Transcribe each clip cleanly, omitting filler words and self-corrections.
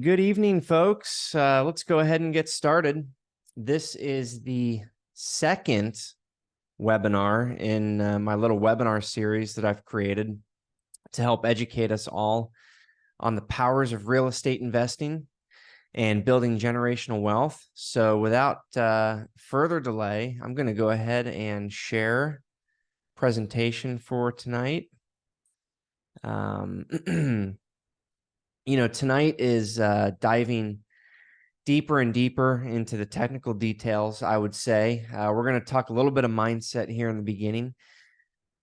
Good evening, folks. Let's go ahead and get started. This is the second webinar in my little webinar series that I've created to help educate us all on the powers of real estate investing and building generational wealth. So without further delay, I'm going to go ahead and share presentation for tonight. Tonight is diving deeper and deeper into the technical details, I would say. We're going to talk a little bit of mindset here in the beginning.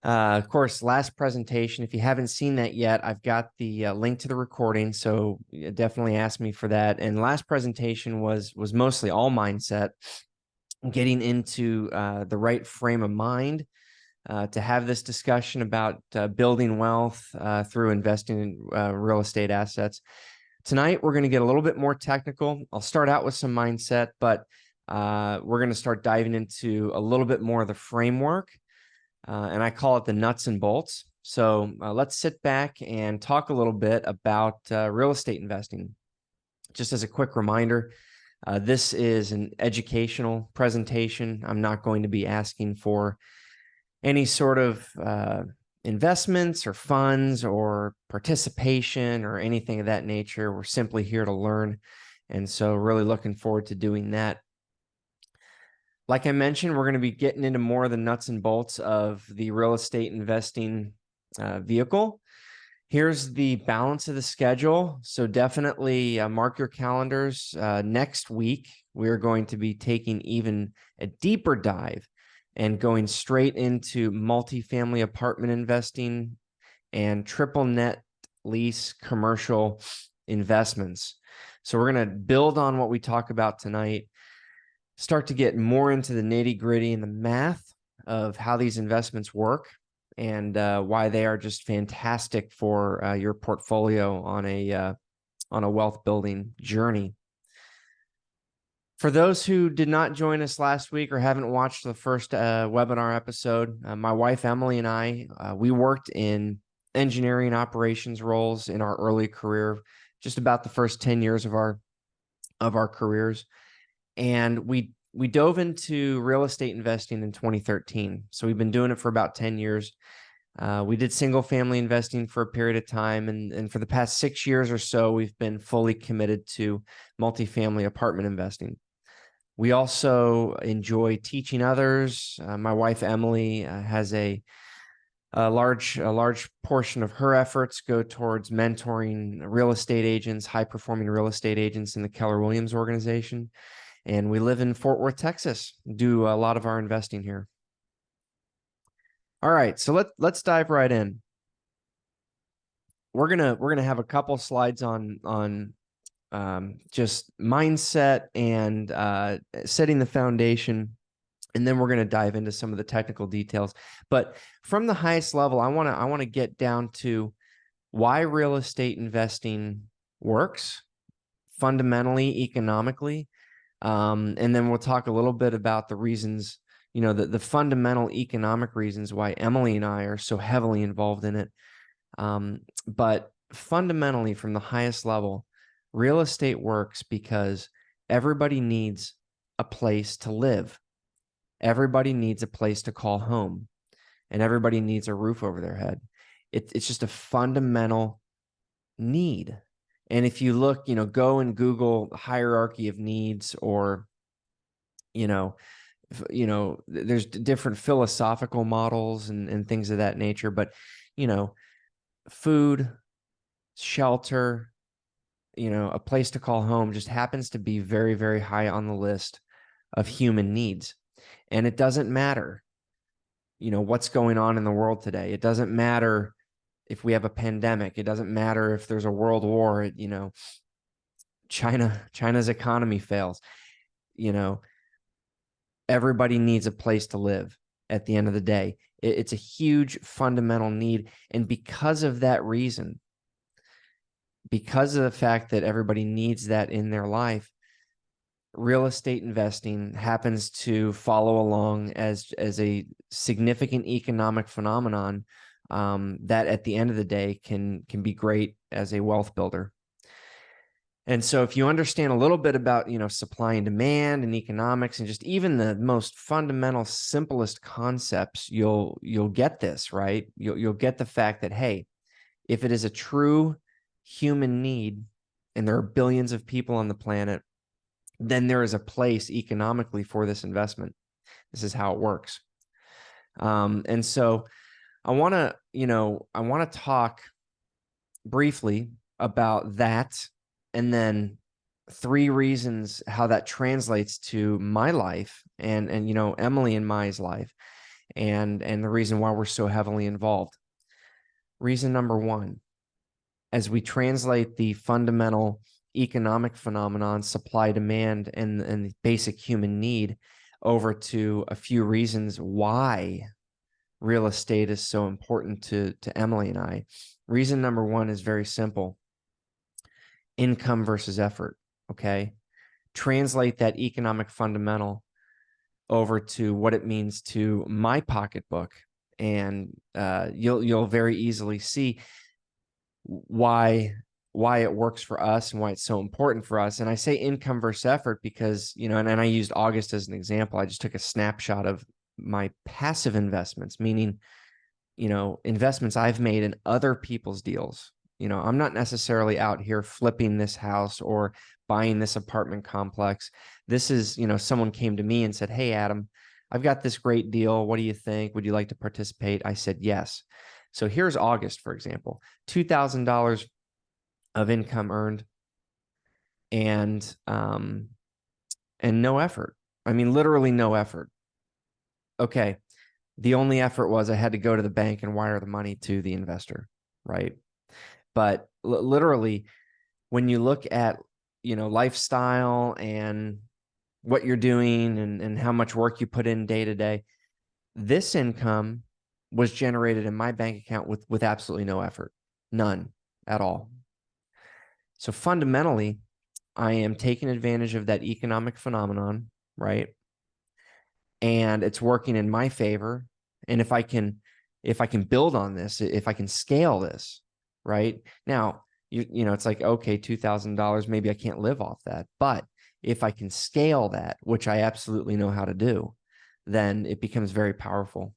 Of course, last presentation, if you haven't seen that yet, I've got the link to the recording, so definitely ask me for that. And last presentation was mostly all mindset, getting into the right frame of mind to have this discussion about building wealth through investing in real estate assets. Tonight, we're going to get a little bit more technical. I'll start out with some mindset, but we're going to start diving into a little bit more of the framework, and I call it the nuts and bolts. So let's sit back and talk a little bit about real estate investing. Just as a quick reminder, this is an educational presentation. I'm not going to be asking for any sort of investments or funds or participation or anything of that nature. We're simply here to learn. And so really looking forward to doing that. Like I mentioned, we're going to be getting into more of the nuts and bolts of the real estate investing vehicle. Here's the balance of the schedule. So definitely mark your calendars. Next week, we're going to be taking even a deeper dive and going straight into multifamily apartment investing and triple net lease commercial investments. So we're going to build on what we talk about tonight, start to get more into the nitty-gritty and the math of how these investments work and why they are just fantastic for your portfolio on a wealth building journey. For those who did not join us last week or haven't watched the first webinar episode, my wife Emily and I, we worked in engineering operations roles in our early career, just about the first 10 years of our careers. And we dove into real estate investing in 2013. So we've been doing it for about 10 years. We did single family investing for a period of time. And for the past 6 years or so, we've been fully committed to multifamily apartment investing. We also enjoy teaching others. My wife, Emily, has a large portion of her efforts go towards mentoring real estate agents, high-performing real estate agents in the Keller Williams organization. And we live in Fort Worth, Texas, do a lot of our investing here. All right, so let's dive right in. We're gonna have a couple slides on just mindset and setting the foundation, and then we're going to dive into some of the technical details. But from the highest level, I want to get down to why real estate investing works fundamentally, economically, and then we'll talk a little bit about the reasons, the fundamental economic reasons why Emily and I are so heavily involved in it. But fundamentally, from the highest level, real estate works because everybody needs a place to live. Everybody needs a place to call home, and everybody needs a roof over their head. It's just a fundamental need. And if you look, go and Google hierarchy of needs, or, there's different philosophical models and things of that nature. But, food, shelter, a place to call home just happens to be very, very high on the list of human needs. And it doesn't matter, what's going on in the world today. It doesn't matter if we have a pandemic. It doesn't matter if there's a world war, China's economy fails. Everybody needs a place to live at the end of the day. It's a huge fundamental need. And because of that reason, because of the fact that everybody needs that in their life, real estate investing happens to follow along as a significant economic phenomenon that at the end of the day can be great as a wealth builder. And so if you understand a little bit about, supply and demand and economics and just even the most fundamental, simplest concepts, you'll get this, right? You'll get the fact that, hey, if it is a true human need and there are billions of people on the planet, then there is a place economically for this investment. This is how it works. And so I want to talk briefly about that, and then 3 reasons how that translates to my life and Emily and Mai's life, and the reason why we're so heavily involved. Reason number 1, as we translate the fundamental economic phenomenon, supply, demand, and the basic human need over to a few reasons why real estate is so important to Emily and I. Reason number 1 is very simple: income versus effort. Okay. Translate that economic fundamental over to what it means to my pocketbook, and you'll very easily see why it works for us and why it's so important for us. And I say income versus effort because, and I used August as an example. I just took a snapshot of my passive investments, meaning, investments I've made in other people's deals. I'm not necessarily out here flipping this house or buying this apartment complex. This is, someone came to me and said, "Hey, Adam, I've got this great deal. What do you think? Would you like to participate?" I said, yes. So here's August, for example, $2,000 of income earned, and no effort. I mean, literally no effort. Okay. The only effort was I had to go to the bank and wire the money to the investor, right? But literally, when you look at, lifestyle and what you're doing and how much work you put in day to day, this income was generated in my bank account with absolutely no effort, none at all. So fundamentally, I am taking advantage of that economic phenomenon, right? And it's working in my favor. And if I can build on this, if I can scale this, right? Now, it's like, okay, $2,000, maybe I can't live off that. But if I can scale that, which I absolutely know how to do, then it becomes very powerful.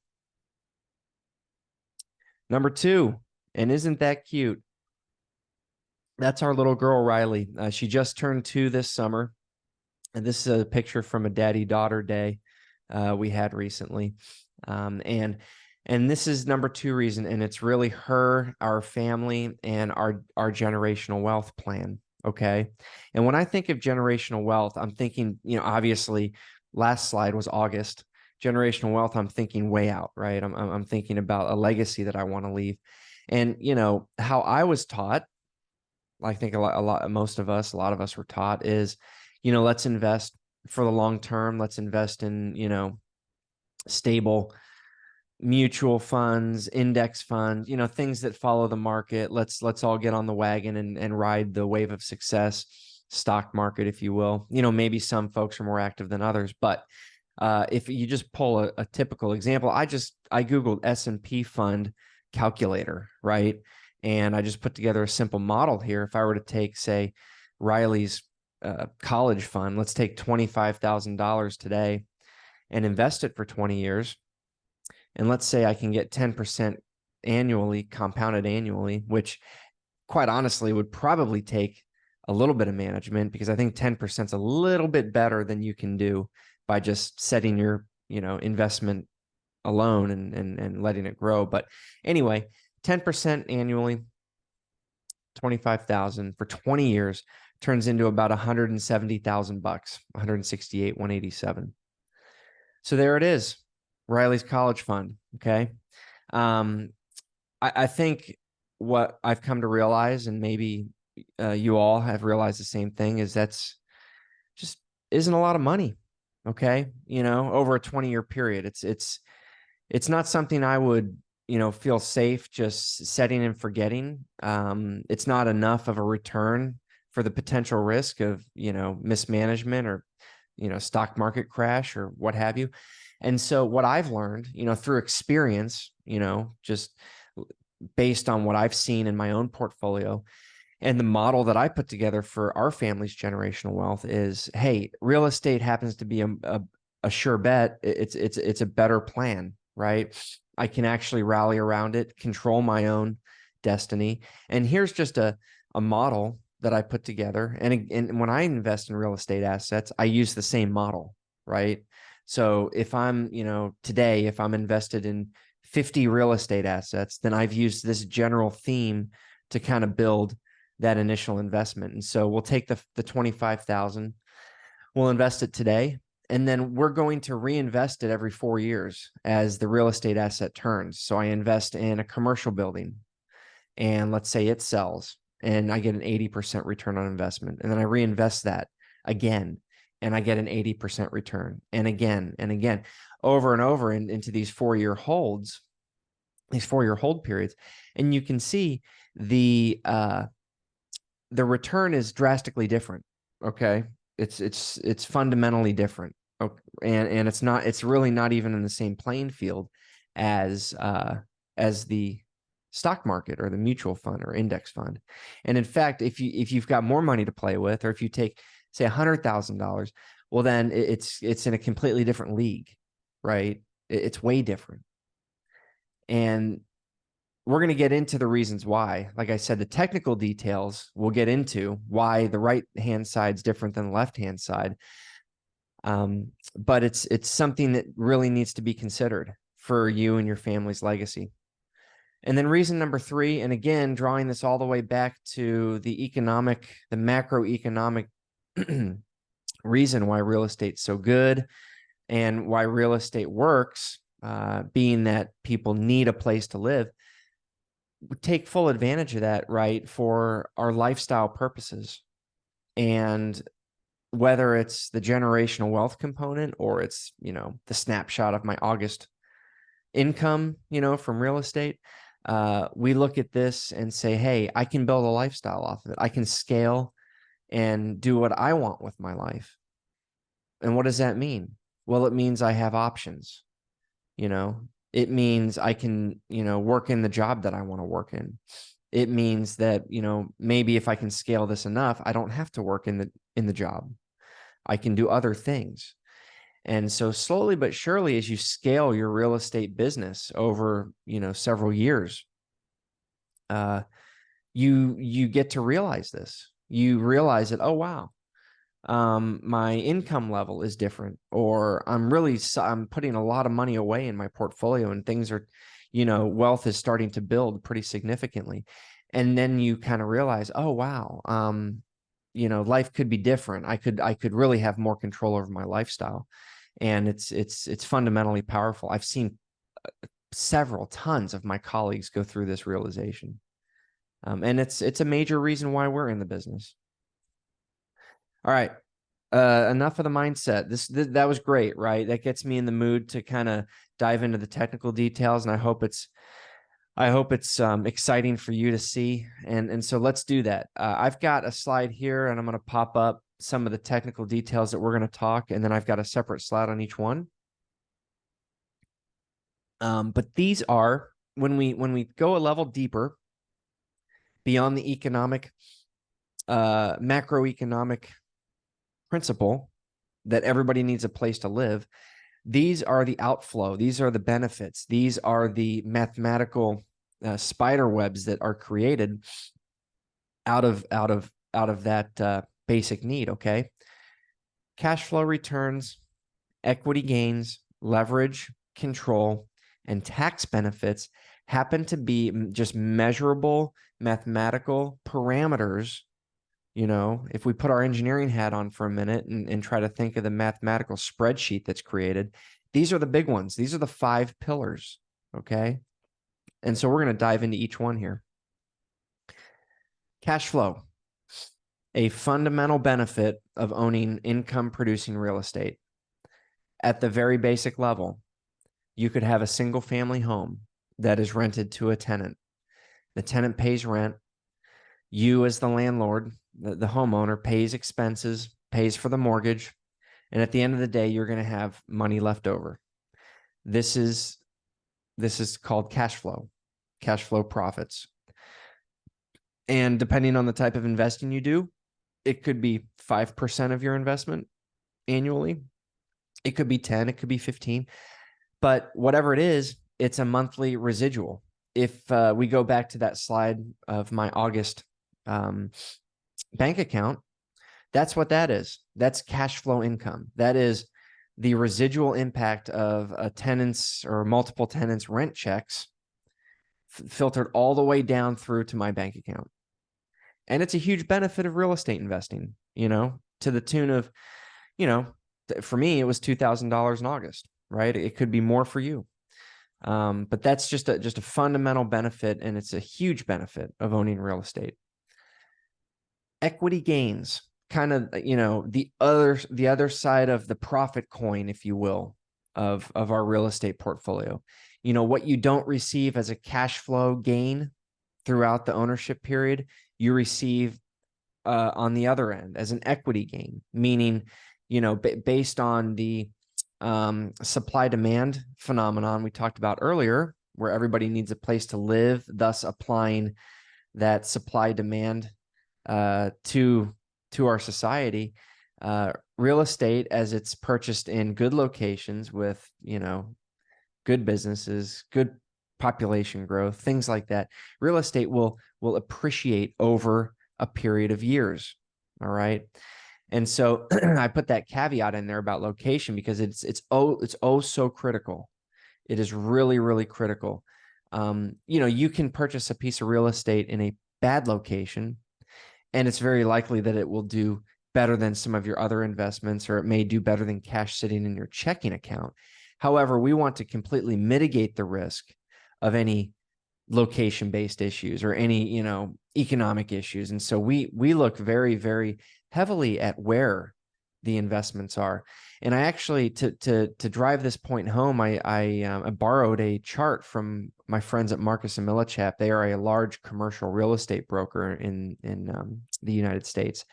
Number 2, and isn't that cute? That's our little girl, Riley. She just turned 2 this summer. And this is a picture from a daddy-daughter day we had recently. And this is number 2 reason, and it's really her, our family, and our generational wealth plan. Okay. And when I think of generational wealth, I'm thinking, obviously last slide was August. Generational wealth, I'm thinking way out, right? I'm thinking about a legacy that I want to leave. And, how I was taught, I think a lot, most of us, a lot of us were taught is, let's invest for the long term. Let's invest in, stable mutual funds, index funds, things that follow the market. Let's all get on the wagon and ride the wave of success, stock market, if you will. Maybe some folks are more active than others, but if you just pull a typical example, I Googled S&P fund calculator, right? And I just put together a simple model here. If I were to take, say, Riley's college fund, let's take $25,000 today and invest it for 20 years. And let's say I can get 10% annually, compounded annually, which quite honestly would probably take a little bit of management, because I think 10% is a little bit better than you can do by just setting your, investment alone and letting it grow. But anyway, 10% annually, 25,000 for 20 years turns into about $170,000, 168, 187. So there it is, Riley's college fund. Okay. I think what I've come to realize, and maybe you all have realized the same thing, is that's just isn't a lot of money. Okay. Over a 20-year period, it's not something I would, feel safe just setting and forgetting. It's not enough of a return for the potential risk of, mismanagement or, stock market crash or what have you. And so what I've learned, through experience, just based on what I've seen in my own portfolio, And the model that I put together for our family's generational wealth is, hey, real estate happens to be a sure bet. It's a better plan, right? I can actually rally around it, control my own destiny. And here's just a model that I put together. And when I invest in real estate assets, I use the same model, right? So if I'm, today, if I'm invested in 50 real estate assets, then I've used this general theme to kind of build that initial investment. And so we'll take the 25,000, we'll invest it today, and then we're going to reinvest it every 4 years as the real estate asset turns. So I invest in a commercial building, and let's say it sells, and I get an 80% return on investment. And then I reinvest that again, and I get an 80% return, and again, over and over into these 4-year holds, these 4-year hold periods. And you can see the return is drastically different. Okay. It's fundamentally different. Okay. And it's really not even in the same playing field as the stock market or the mutual fund or index fund. And in fact, if you've got more money to play with, or if you take, say, $100,000, well, then it's in a completely different league, right? It's way different. And we're going to get into the reasons why. Like I said, the technical details we'll get into, why the right-hand side is different than the left-hand side. But it's something that really needs to be considered for you and your family's legacy. And then reason number 3, and again, drawing this all the way back to the macroeconomic reason why real estate's so good and why real estate works, being that people need a place to live. Take full advantage of that, right, for our lifestyle purposes. And whether it's the generational wealth component, or it's, the snapshot of my August income, from real estate, we look at this and say, hey, I can build a lifestyle off of it. I can scale and do what I want with my life. And what does that mean? Well, it means I have options. It means I can, work in the job that I want to work in. It means that, maybe if I can scale this enough, I don't have to work in the job. I can do other things. And so slowly but surely, as you scale your real estate business over, several years, you get to realize this. You realize that, oh, wow, my income level is different, or I'm putting a lot of money away in my portfolio, and things are, wealth is starting to build pretty significantly. And then you kind of realize, oh, wow, life could be different. I could really have more control over my lifestyle. And it's fundamentally powerful. I've seen tons of my colleagues go through this realization. And it's a major reason why we're in the business. All right. Enough of the mindset. That was great, right? That gets me in the mood to kind of dive into the technical details, and I hope it's exciting for you to see. And so let's do that. I've got a slide here, and I'm going to pop up some of the technical details that we're going to talk, and then I've got a separate slide on each one. But these are, when we go a level deeper beyond the macroeconomic principle that everybody needs a place to live, these are the outflow. These are the benefits. These are the mathematical spider webs that are created out of that basic need. Okay. Cash flow returns, equity gains, leverage, control, and tax benefits happen to be just measurable mathematical parameters. If we put our engineering hat on for a minute and try to think of the mathematical spreadsheet that's created, these are the big ones. These are the 5 pillars. Okay. And so we're going to dive into each one here. Cash flow, a fundamental benefit of owning income producing real estate. At the very basic level, you could have a single family home that is rented to a tenant. The tenant pays rent. You, as the landlord, the homeowner, pays expenses, pays for the mortgage, and at the end of the day, you're going to have money left over. This is called cash flow profits. And depending on the type of investing you do, it could be 5% of your investment annually. It could be 10, it could be 15, but whatever it is, it's a monthly residual. If we go back to that slide of my August bank account, that's what that is. That's cash flow income. That is the residual impact of a tenant's or multiple tenants' rent checks filtered all the way down through to my bank account. And it's a huge benefit of real estate investing, to the tune of, for me, it was $2,000 in August, right? It could be more for you. But that's just a fundamental benefit, and it's a huge benefit of owning real estate. Equity gains, kind of, the other side of the profit coin, if you will, of our real estate portfolio. What you don't receive as a cash flow gain throughout the ownership period, you receive on the other end as an equity gain, meaning, based on the supply demand phenomenon we talked about earlier, where everybody needs a place to live, thus applying that supply demand to our society. Real estate, as it's purchased in good locations with, good businesses, good population growth, things like that, real estate will appreciate over a period of years. All right. And so I put that caveat in there about location because it's so critical. It is really, really critical. You can purchase a piece of real estate in a bad location, and it's very likely that it will do better than some of your other investments, or it may do better than cash sitting in your checking account. However, we want to completely mitigate the risk of any location-based issues or any, economic issues. And so we look very, very heavily at where the investments are. And I actually, to drive this point home, I borrowed a chart from my friends at Marcus & Millichap. They are a large commercial real estate broker in the United States.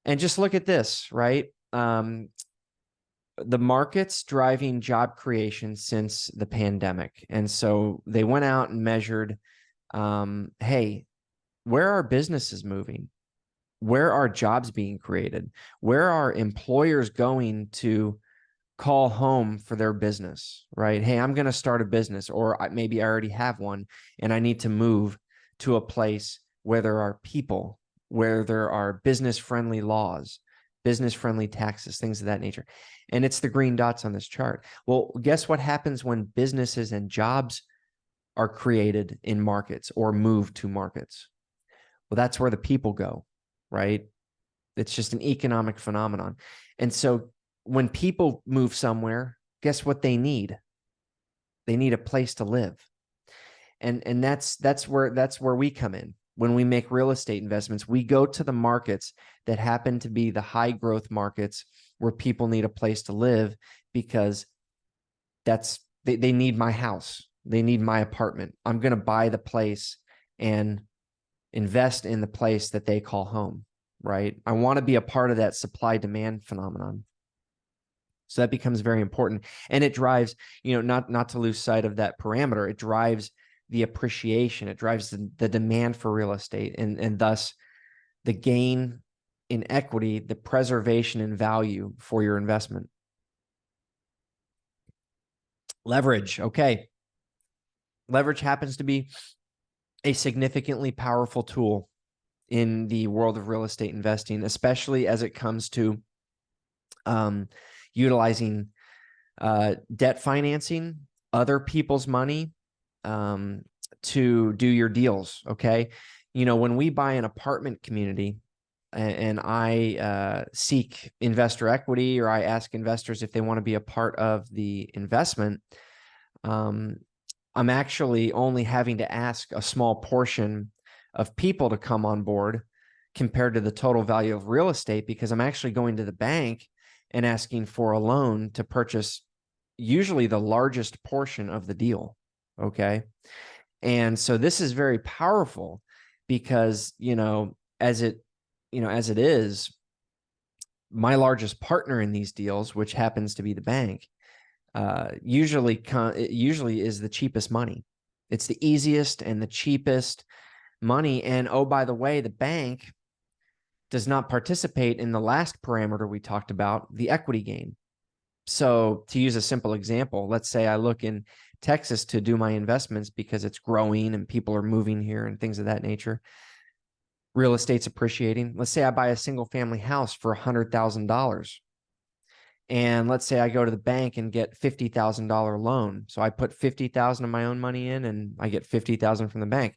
And just look at this, right? The market's driving job creation since the pandemic. And so they went out and measured, hey, where are businesses moving? Where are jobs being created? Where are employers going to call home for their business, right? Hey, I'm going to start a business, or maybe I already have one, and I need to move to a place where there are people, where there are business-friendly laws, business-friendly taxes, things of that nature. And it's the green dots on this chart. Well, guess what happens when businesses and jobs are created in markets or move to markets? Well, that's where the people go, right? It's just an economic phenomenon. And so when people move somewhere, guess what they need? They need a place to live. And that's where we come in. When we make real estate investments, we go to the markets that happen to be the high growth markets where people need a place to live, because they need my house. They need my apartment. I'm going to buy the place and invest in the place that they call home, right? I want to be a part of that supply demand phenomenon. So that becomes very important. And it drives, not to lose sight of that parameter, it drives the appreciation, it drives the demand for real estate, and thus the gain in equity, the preservation in value for your investment. Leverage. Okay. Leverage happens to be a significantly powerful tool in the world of real estate investing, especially as it comes to utilizing debt financing, other people's money to do your deals. Okay. When we buy an apartment community and I seek investor equity, or I ask investors if they want to be a part of the investment, I'm actually only having to ask a small portion of people to come on board compared to the total value of real estate, because I'm actually going to the bank and asking for a loan to purchase usually the largest portion of the deal. Okay. And so this is very powerful because, as it is, my largest partner in these deals, which happens to be the bank, usually is the cheapest money. It's the easiest and the cheapest, money. And oh, by the way, the bank does not participate in the last parameter we talked about, the equity gain. So to use a simple example, let's say I look in Texas to do my investments because it's growing and people are moving here and things of that nature. Real estate's appreciating. Let's say I buy a single family house for $100,000. And let's say I go to the bank and get $50,000 loan. So I put 50,000 of my own money in and I get 50,000 from the bank.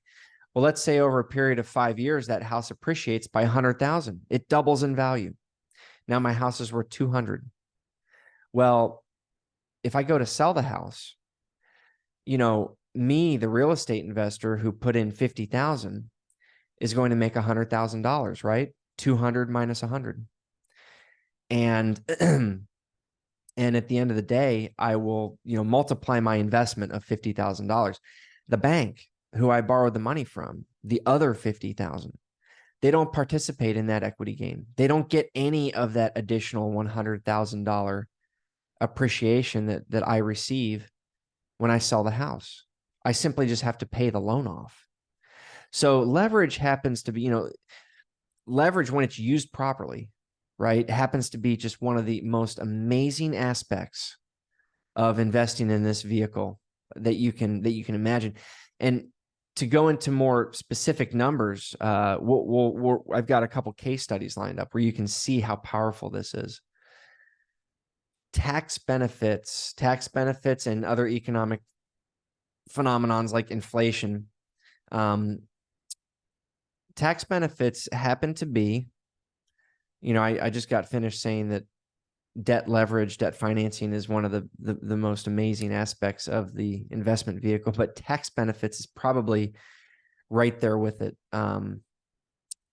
Well, let's say over a period of 5 years, that house appreciates by 100,000. It doubles in value. Now my house is worth 200. Well, if I go to sell the house, me, the real estate investor who put in 50,000 is going to make $100,000, right? 200 minus 100. And and at the end of the day, I will, multiply my investment of $50,000. The bank who I borrowed the money from, the other 50,000, they don't participate in that equity gain. They don't get any of that additional $100,000 appreciation that I receive when I sell the house. I simply just have to pay the loan off. So leverage happens to be, leverage when it's used properly, right, happens to be just one of the most amazing aspects of investing in this vehicle that you can imagine. And to go into more specific numbers, I've got a couple case studies lined up where you can see how powerful this is. Tax benefits and other economic phenomenons like inflation. Tax benefits happen to be, I just got finished saying that debt leverage, debt financing is one of the most amazing aspects of the investment vehicle, but tax benefits is probably right there with it. And,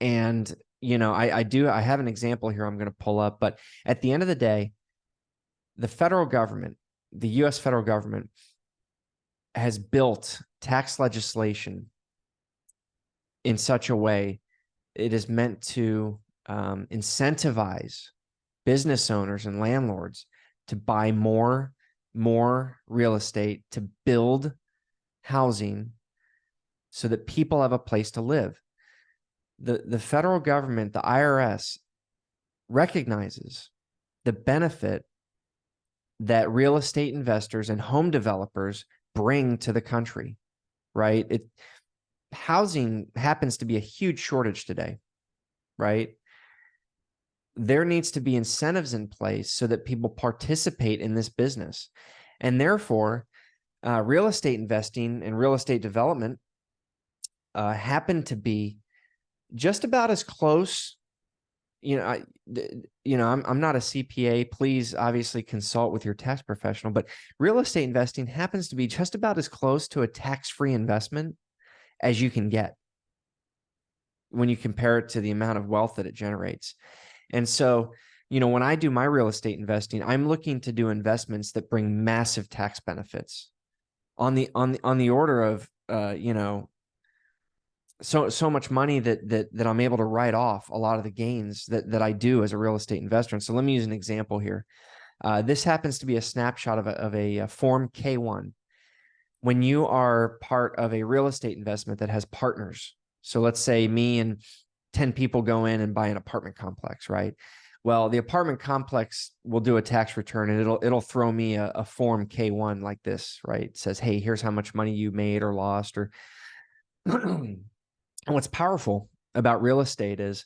I have an example here I'm going to pull up, but at the end of the day, the federal government, the U.S. federal government has built tax legislation in such a way it is meant to incentivize business owners and landlords to buy more real estate, to build housing so that people have a place to live. The federal government, the IRS, recognizes the benefit that real estate investors and home developers bring to the country, right? Housing happens to be a huge shortage today, right? There needs to be incentives in place so that people participate in this business. And therefore, real estate investing and real estate development happen to be just about as close. I'm not a CPA. Please obviously consult with your tax professional, but real estate investing happens to be just about as close to a tax-free investment as you can get when you compare it to the amount of wealth that it generates. And so, when I do my real estate investing, I'm looking to do investments that bring massive tax benefits on the order of, so much money that I'm able to write off a lot of the gains that I do as a real estate investor. And so let me use an example here. This happens to be a snapshot of a Form K-1. When you are part of a real estate investment that has partners, so let's say me and 10 people go in and buy an apartment complex, right? Well, the apartment complex will do a tax return and it'll throw me a Form K-1 like this, right? It says, hey, here's how much money you made or lost. Or and what's powerful about real estate is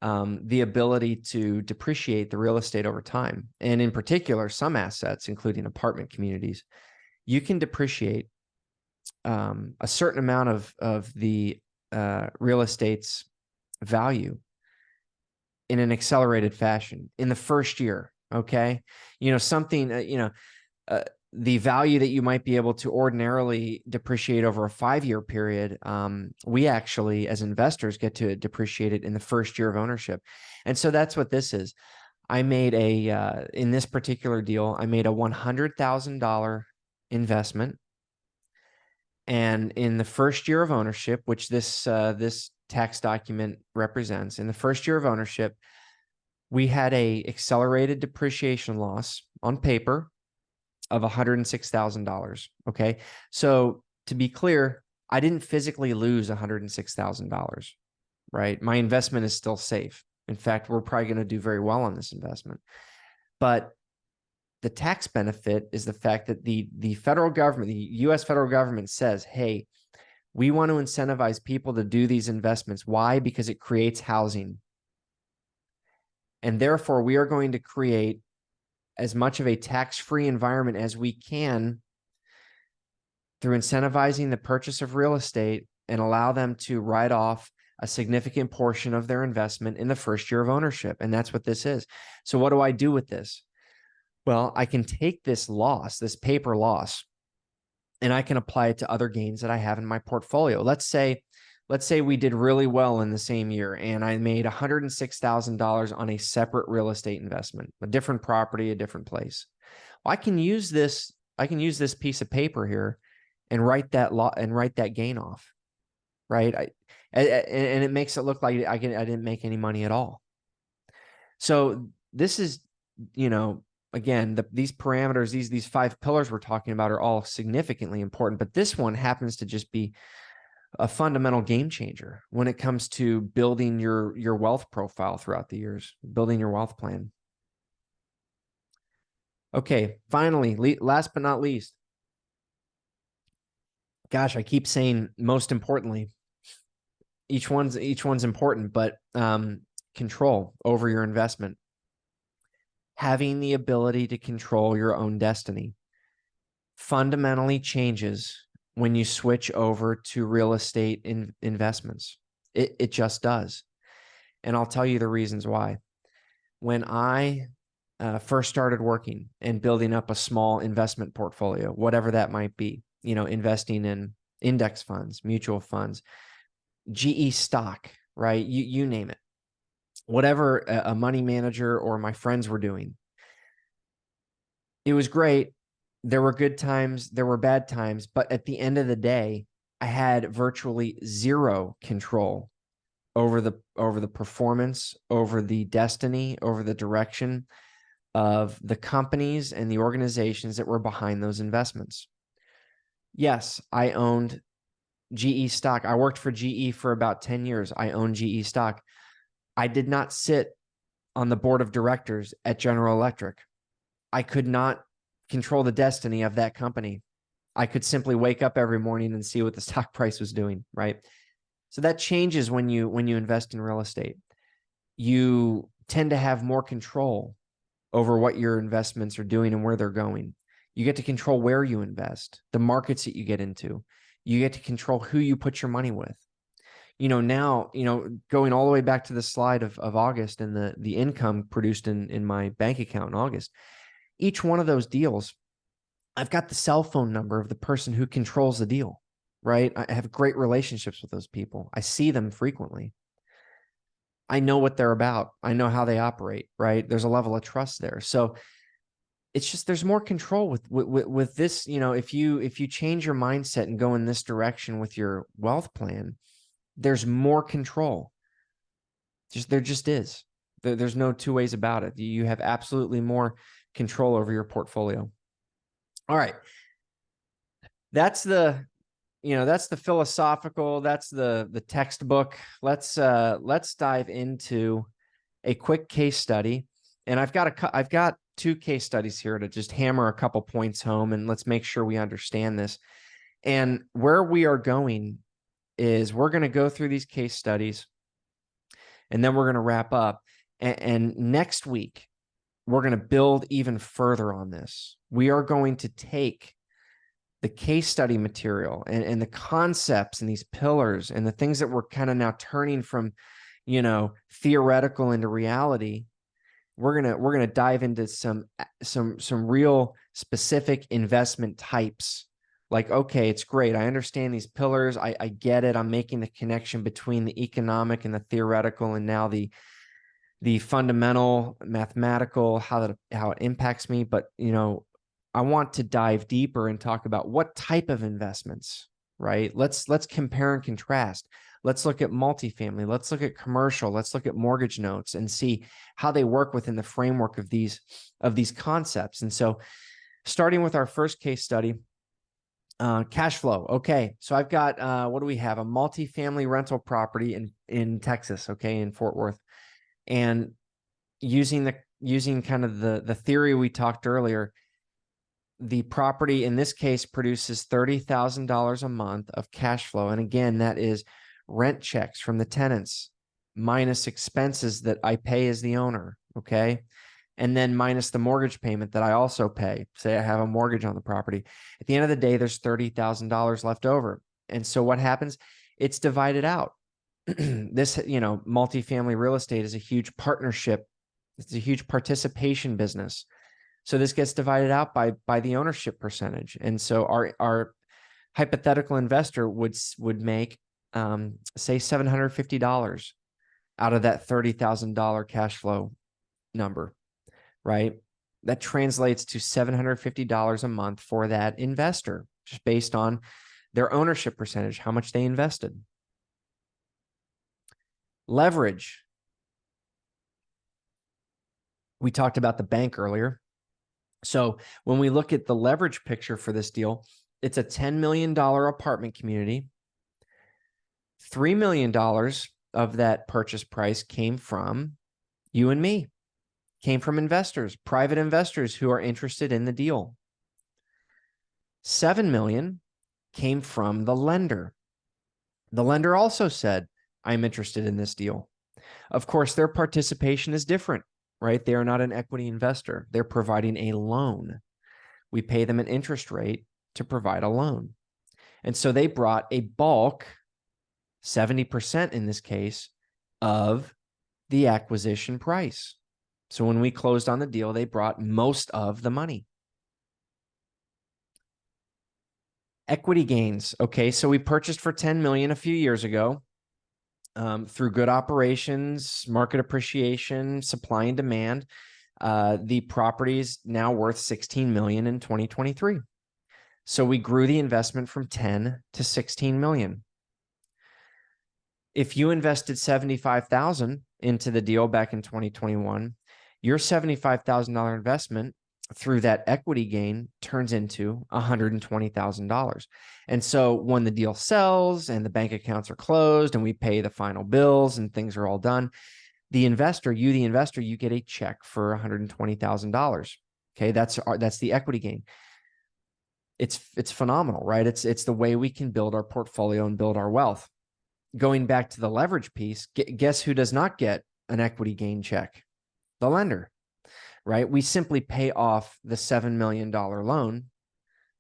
the ability to depreciate the real estate over time. And in particular, some assets, including apartment communities, you can depreciate a certain amount of the real estate's value in an accelerated fashion in the first year. Okay. Something, the value that you might be able to ordinarily depreciate over a 5-year period, we actually, as investors, get to depreciate it in the first year of ownership. And so that's what this is. I made in this particular deal, I made a $100,000 investment. And in the first year of ownership, which this tax document represents, in the first year of ownership, we had a accelerated depreciation loss on paper of $106,000. Okay. So to be clear, I didn't physically lose $106,000, right? My investment is still safe. In fact, we're probably going to do very well on this investment. But the tax benefit is the fact that the federal government, the US federal government says, hey, we want to incentivize people to do these investments. Why? Because it creates housing. And therefore, we are going to create as much of a tax-free environment as we can through incentivizing the purchase of real estate and allow them to write off a significant portion of their investment in the first year of ownership. And that's what this is. So what do I do with this? Well, I can take this loss, this paper loss, and I can apply it to other gains that I have in my portfolio. Let's say we did really well in the same year and I made $106,000 on a separate real estate investment, a different property, a different place. Well, I can use this piece of paper here and write that gain off, right? And it makes it look like I didn't make any money at all. So this is, again, these parameters, these 5 pillars we're talking about are all significantly important, but this one happens to just be a fundamental game changer when it comes to building your wealth profile throughout the years, building your wealth plan. Okay, finally, last but not least, gosh, I keep saying most importantly, each one's important, but control over your investment. Having the ability to control your own destiny fundamentally changes when you switch over to real estate investments. It just does. And I'll tell you the reasons why. When I first started working and building up a small investment portfolio, whatever that might be, investing in index funds, mutual funds, GE stock, right? You name it. Whatever a money manager or my friends were doing. It was great. There were good times, there were bad times, but at the end of the day, I had virtually zero control over the performance, over the destiny, over the direction of the companies and the organizations that were behind those investments. Yes, I owned GE stock. I worked for GE for about 10 years. I owned GE stock. I did not sit on the board of directors at General Electric. I could not control the destiny of that company. I could simply wake up every morning and see what the stock price was doing, right? So that changes when you invest in real estate. You tend to have more control over what your investments are doing and where they're going. You get to control where you invest, the markets that you get into. You get to control who you put your money with. Now, going all the way back to the slide of August and the income produced in my bank account in August, each one of those deals, I've got the cell phone number of the person who controls the deal, right? I have great relationships with those people. I see them frequently. I know what they're about. I know how they operate, right? There's a level of trust there. So it's just, there's more control with this. If you change your mindset and go in this direction with your wealth plan, there's more control. There just is. There's no two ways about it. You have absolutely more control over your portfolio. All right. That's the philosophical, that's the textbook. Let's dive into a quick case study. And I've got 2 case studies here to just hammer a couple points home, and let's make sure we understand this. And where we are going is we're going to go through these case studies and then we're going to wrap up. And next week, we're going to build even further on this. We are going to take the case study material and the concepts and these pillars and the things that we're kind of now turning from, theoretical into reality. We're going to dive into some real specific investment types. Like, okay, it's great. I understand these pillars. I get it. I'm making the connection between the economic and the theoretical, and now the fundamental mathematical, how it impacts me. But, I want to dive deeper and talk about what type of investments, right? Let's compare and contrast. Let's look at multifamily. Let's look at commercial. Let's look at mortgage notes and see how they work within the framework of these concepts. And so starting with our first case study, Cash flow. Okay. So I've got, what do we have? A multifamily rental property in Texas. Okay. In Fort Worth. And using kind of the theory we talked earlier, the property in this case produces $30,000 a month of cash flow. And again, that is rent checks from the tenants minus expenses that I pay as the owner. Okay. And then minus the mortgage payment that I also pay. Say I have a mortgage on the property. At the end of the day, there's $30,000 left over. And so what happens? It's divided out. This, multifamily real estate is a huge partnership. It's a huge participation business. So this gets divided out by the ownership percentage. And so our hypothetical investor would make, say $750 out of that $30,000 cash flow number, right? That translates to $750 a month for that investor, just based on their ownership percentage, how much they invested. Leverage. We talked about the bank earlier. So when we look at the leverage picture for this deal, it's a $10 million apartment community. $3 million of that purchase price came from you and me, came from investors, private investors who are interested in the deal. $7 million came from the lender. The lender also said, I'm interested in this deal. Of course, their participation is different, right? They are not an equity investor. They're providing a loan. We pay them an interest rate to provide a loan. And so they brought a bulk, 70% in this case, of the acquisition price. So when we closed on the deal, they brought most of the money. Equity gains. Okay, so we purchased for $10 million a few years ago. Through good operations, market appreciation, supply and demand, the property is now worth $16 million in 2023. So we grew the investment from 10 to 16 million. If you invested 75,000 into the deal back in 2021, your $75,000 investment through that equity gain turns into $120,000. And so when the deal sells and the bank accounts are closed and we pay the final bills and things are all done, the investor, you get a check for $120,000. Okay, that's the equity gain. It's phenomenal, right? It's the way we can build our portfolio and build our wealth. Going back to the leverage piece, guess who does not get an equity gain check? The lender, right? We simply pay off the $7 million loan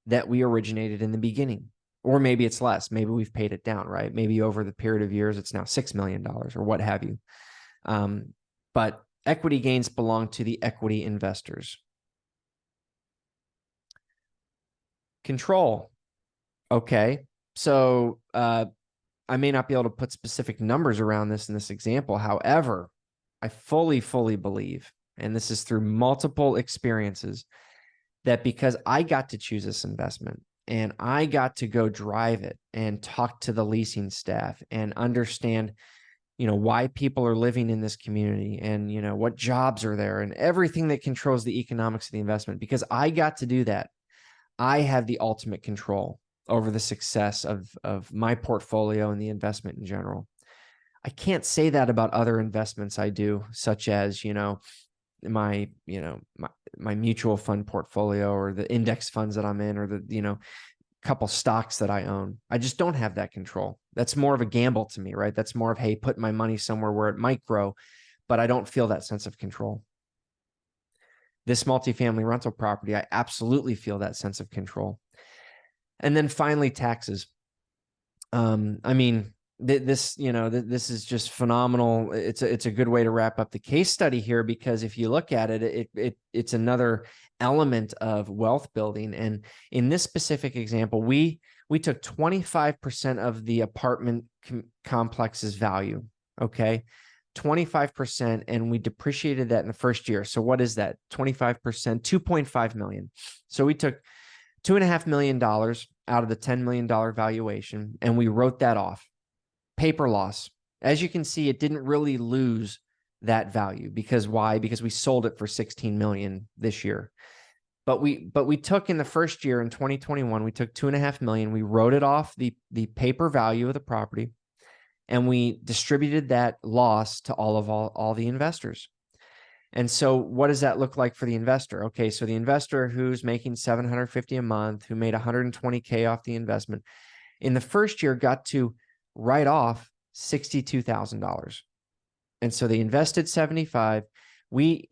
that we originated in the beginning. Or maybe it's less. Maybe we've paid it down, right? Maybe over the period of years, it's now $6 million or what have you. But equity gains belong to the equity investors. Control. Okay. So I may not be able to put specific numbers around this in this example. However, I fully believe, and this is through multiple experiences, that because I got to choose this investment and I got to go drive it and talk to the leasing staff and understand, why people are living in this community and, what jobs are there and everything that controls the economics of the investment, because I got to do that, I have the ultimate control over the success of my portfolio and the investment in general. I can't say that about other investments I do, such as, my mutual fund portfolio or the index funds that I'm in, or the, couple stocks that I own. I just don't have that control. That's more of a gamble to me, right? That's more of, hey, put my money somewhere where it might grow, but I don't feel that sense of control. This multifamily rental property, I absolutely feel that sense of control. And then finally, taxes. This is just phenomenal. It's a good way to wrap up the case study here, because if you look at it, it's another element of wealth building. And in this specific example, we took 25% of the apartment complex's value. Okay. 25%, and we depreciated that in the first year. So what is that? 25%, $2.5 million. So we took $2.5 million out of the $10 million valuation, and we wrote that off. Paper loss. As you can see, it didn't really lose that value. Because why? Because we sold it for $16 million this year. But we took in the first year in 2021, we took 2.5 million. We wrote it off the paper value of the property, and we distributed that loss to all the investors. And so what does that look like for the investor? Okay, so the investor who's making $750 a month, who made $120K off the investment, in the first year got to write off $62,000. And so they invested 75. We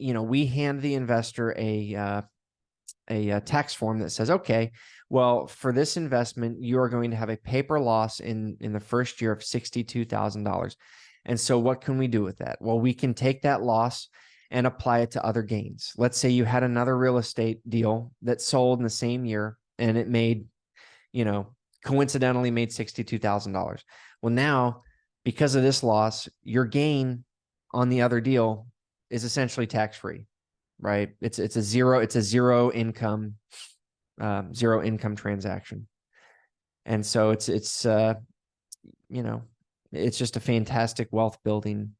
hand the investor a tax form that says, okay, well, for this investment, you are going to have a paper loss in the first year of $62,000. And so what can we do with that? Well, we can take that loss and apply it to other gains. Let's say you had another real estate deal that sold in the same year and it made, coincidentally made $62,000. Well, now, because of this loss, your gain on the other deal is essentially tax-free, right? It's a zero income transaction. And so it's just a fantastic wealth building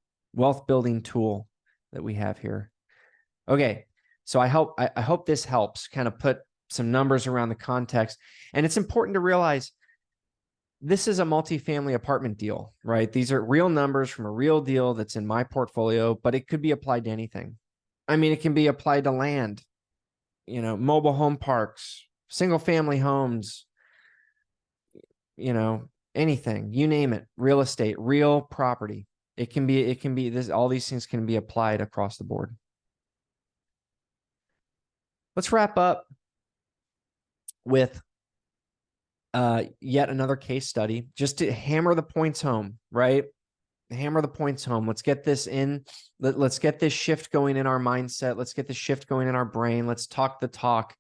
tool that we have here. Okay. So I hope this helps kind of put some numbers around the context. And it's important to realize this is a multifamily apartment deal, right? These are real numbers from a real deal that's in my portfolio, but it could be applied to anything. I mean, it can be applied to land, mobile home parks, single family homes, anything, you name it, real estate, real property. It can be this, all these things can be applied across the board. Let's wrap up with yet another case study just to hammer the points home, right? Hammer the points home. Let's get this in. Let's get this shift going in our mindset. Let's get the shift going in our brain. Let's talk the talk.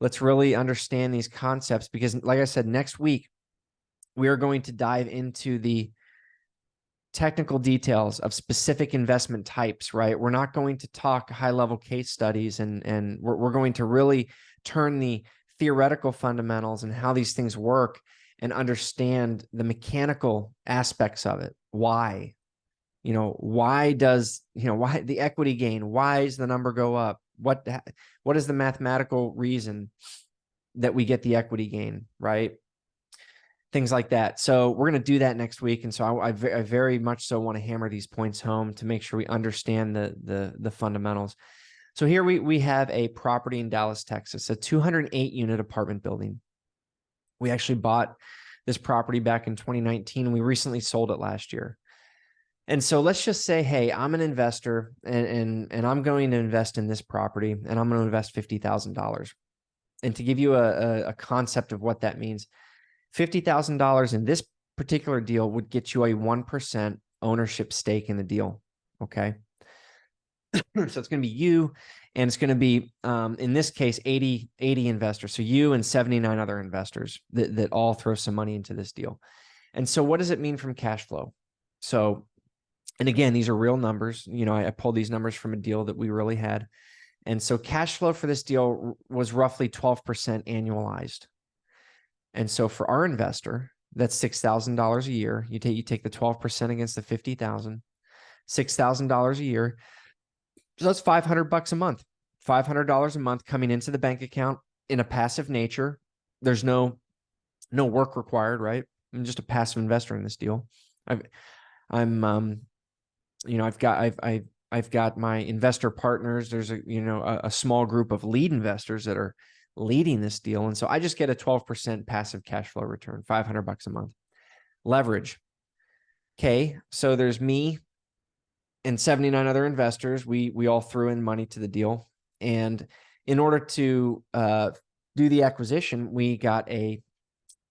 Let's really understand these concepts because, like I said, next week, we are going to dive into the technical details of specific investment types, right? We're not going to talk high-level case studies, and we're going to really turn the theoretical fundamentals and how these things work and understand the mechanical aspects of it. Why? Why the equity gain? Why does the number go up? What is the mathematical reason that we get the equity gain, right? Things like that. So we're going to do that next week. And so I very much so want to hammer these points home to make sure we understand the fundamentals. So here we have a property in Dallas, Texas, a 208 unit apartment building. We actually bought this property back in 2019, and we recently sold it last year. And so let's just say, hey, I'm an investor and I'm going to invest in this property, and I'm going to invest $50,000. And to give you a concept of what that means, $50,000 in this particular deal would get you a 1% ownership stake in the deal. Okay. So it's going to be you, and it's going to be, in this case, 80 investors. So you and 79 other investors that all throw some money into this deal. And so what does it mean from cash flow? So, and again, these are real numbers. I pulled these numbers from a deal that we really had. And so cash flow for this deal was roughly 12% annualized. And so for our investor, that's $6,000 a year. You take the 12% against the 50,000, $6,000 a year. So that's $500 a month, $500 a month coming into the bank account in a passive nature. There's no work required, right? I'm just a passive investor in this deal. I've got my investor partners. There's a small group of lead investors that are leading this deal. And so I just get a 12% passive cash flow return, $500 a month. Leverage. Okay. So there's me and 79 other investors. We all threw in money to the deal. And in order to do the acquisition, we got a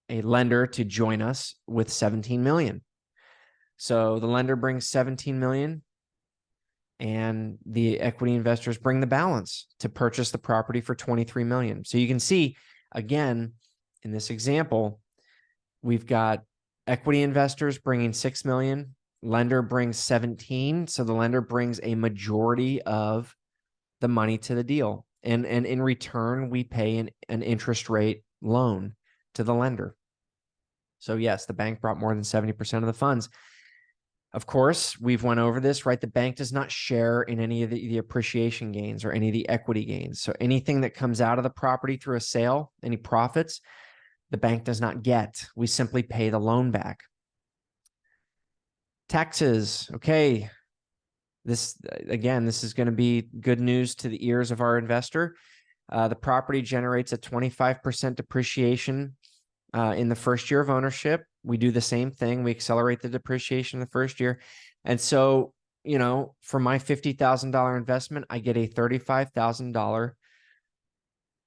lender to join us with 17 million. So the lender brings 17 million. And the equity investors bring the balance to purchase the property for 23 million. So you can see, again, in this example, we've got equity investors bringing 6 million, lender brings 17. So the lender brings a majority of the money to the deal. And in return, we pay an interest rate loan to the lender. So yes, the bank brought more than 70% of the funds. Of course, we've went over this, right? The bank does not share in any of the appreciation gains or any of the equity gains. So anything that comes out of the property through a sale, any profits, the bank does not get. We simply pay the loan back. Taxes. Okay. This is going to be good news to the ears of our investor. The property generates a 25% depreciation in the first year of ownership. We do the same thing. We accelerate the depreciation in the first year. And so, for my $50,000 investment, I get a $35,000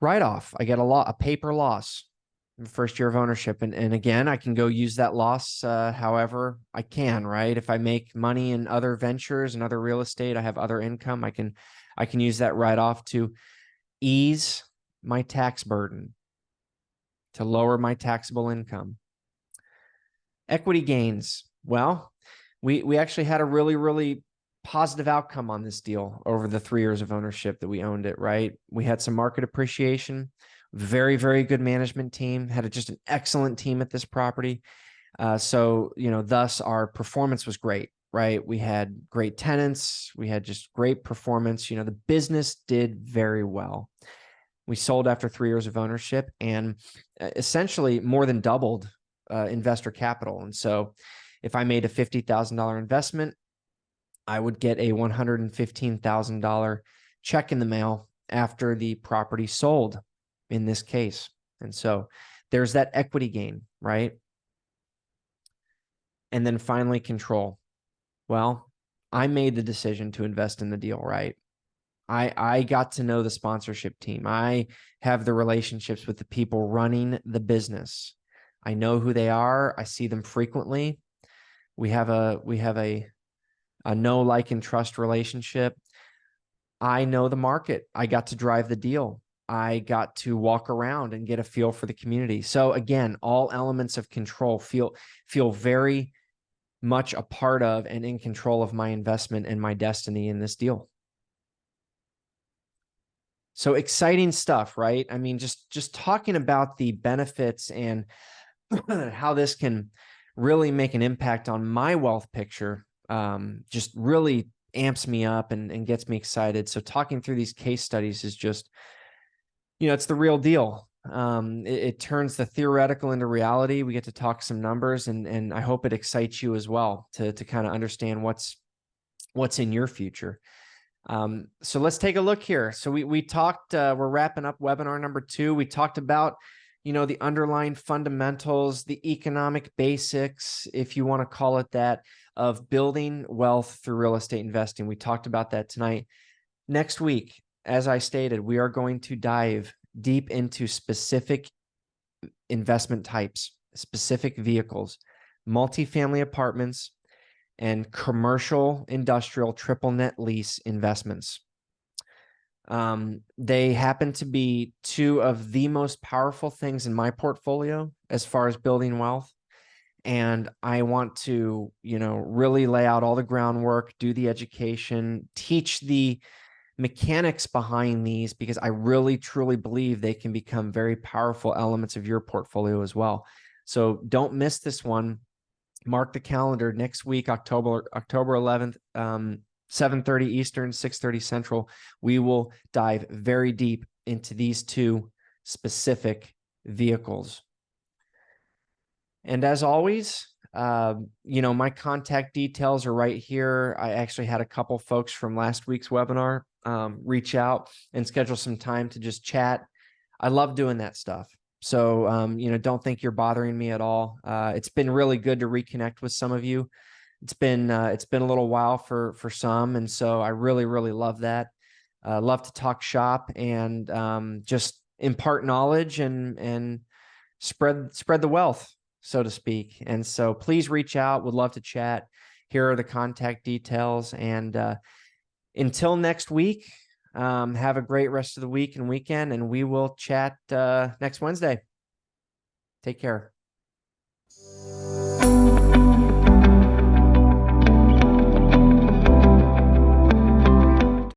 write-off. I get a paper loss in the first year of ownership. And again, I can go use that loss however I can, right? If I make money in other ventures and other real estate, I have other income, I can use that write-off to ease my tax burden, to lower my taxable income. Equity gains. Well, we actually had a really, really positive outcome on this deal over the 3 years of ownership that we owned it, right? We had some market appreciation, very, very good management team, had just an excellent team at this property. So, thus our performance was great, right? We had great tenants. We had just great performance. The business did very well. We sold after 3 years of ownership and essentially more than doubled investor capital. And so if I made a $50,000 investment, I would get a $115,000 check in the mail after the property sold in this case. And so there's that equity gain, right? And then finally, control. Well, I made the decision to invest in the deal, right? I got to know the sponsorship team. I have the relationships with the people running the business. I know who they are. I see them frequently. We have a know, like, and trust relationship. I know the market. I got to drive the deal. I got to walk around and get a feel for the community. So again, all elements of control feel very much a part of and in control of my investment and my destiny in this deal. So exciting stuff, right? I mean, just talking about the benefits and how this can really make an impact on my wealth picture, just really amps me up and gets me excited. So talking through these case studies is just, it's the real deal. It turns the theoretical into reality. We get to talk some numbers, and I hope it excites you as well to kind of understand what's in your future. So let's take a look here. So we talked, we're wrapping up webinar number 2. We talked about, the underlying fundamentals, the economic basics, if you want to call it that, of building wealth through real estate investing. We talked about that tonight. Next week, as I stated, we are going to dive deep into specific investment types, specific vehicles, multifamily apartments, and commercial industrial triple net lease investments. They happen to be 2 of the most powerful things in my portfolio as far as building wealth. And I want to, really lay out all the groundwork, do the education, teach the mechanics behind these, because I really, truly believe they can become very powerful elements of your portfolio as well. So don't miss this one. Mark the calendar next week, October 11th, 7:30 Eastern, 6:30 Central. We will dive very deep into these 2 specific vehicles. And as always, my contact details are right here. I actually had a couple folks from last week's webinar reach out and schedule some time to just chat. I love doing that stuff. So, don't think you're bothering me at all. It's been really good to reconnect with some of you. It's been a little while for some. And so I really, really love that. Love to talk shop and just impart knowledge and spread the wealth, so to speak. And so please reach out. Would love to chat. Here are the contact details. And until next week, have a great rest of the week and weekend, and we will chat next Wednesday. Take care.